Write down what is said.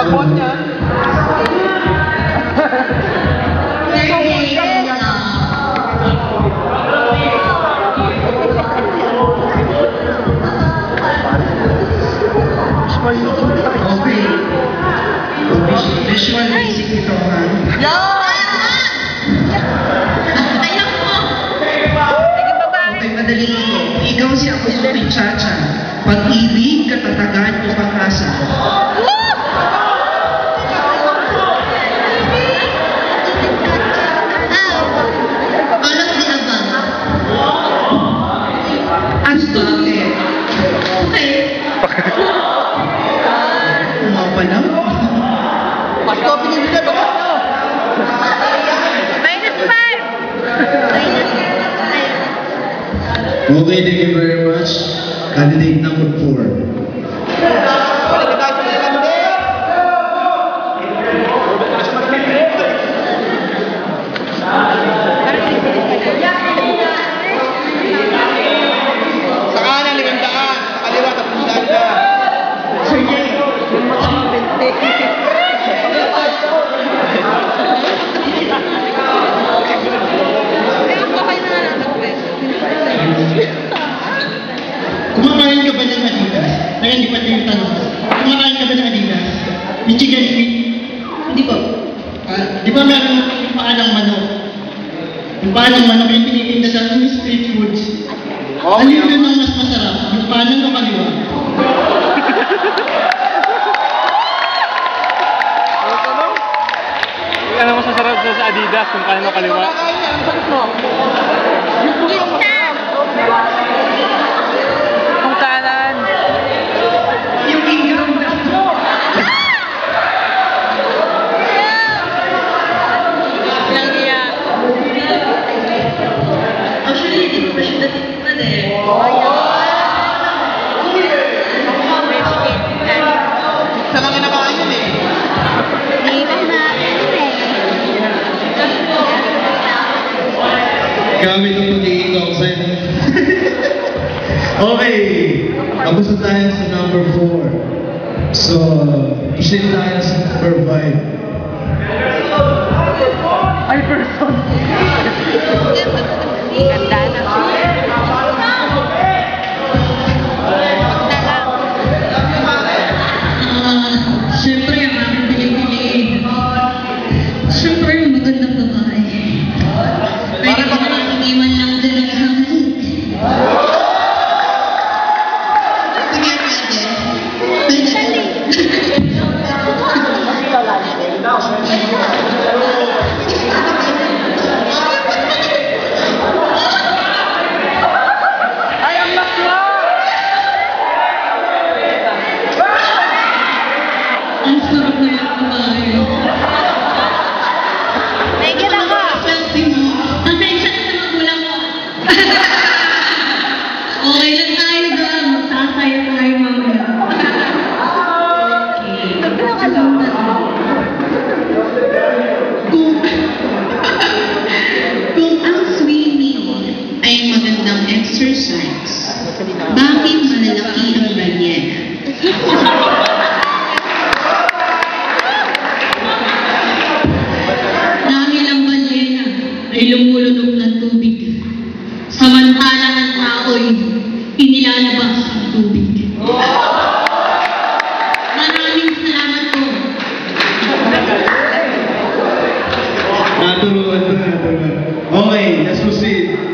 sagot niya. Okay. Visual basic ito, ha? Alam mo! Okay, madali ito. Ikaw si ako si Chacha. Pag-ibig, katatagan o pag-asa. All of the above. Ano ba? Okay. Mga pa lang. Pasko, pinibigyan ba? Okay, thank you very much. Candidate number 4. Sa kanan, 500. Sa kaliwa, 300 ka. Sige. Kumakain ka ba ng Adidas? Kaya hindi pa ito yung tanong. Kumakain ka ba ng Adidas? Yung chicken feet? Hindi po. Di ba meron yung paa ng manok? Yung paa ng manok yung tinitinda sa mga street foods. Ano yung ang mas masarap? Yung paa ng kaliwa? Ano mas masarap sa Adidas kung kanan o kaliwa? Wala kain yan. Ang sagot mo. Kung kanan. Yung ingram na. Actually, hindi ko pa siya natikman eh. Sa mga nabahan yun eh. Gamit ang pag-iingaw ako sa'yo. Okay, tapos na tayo sa number 4. So, proceed tayo sa number 5. Ay, person! Ganda na. Siyempre, ang aking pinipili. Siyempre, yung magandang babae. Pwede ko na iniwan lang din ang hangin. Sige, pwede. Ay, ang lakla! Ang sarap na yung babae. Selfie mo. Pasensya na sa magulang mo. Okay lang tayo doon. Magsasaya tayo mamaya. Kung ang swimming ay magandang exercise, bakit malalaki ang ganyan? Dahil ang balyena ay lumulunok ng tubig. Samantalang ang tao'y inilalabas ang tubig. Maraming salamat po. Naturuan ko. Okay, let's proceed.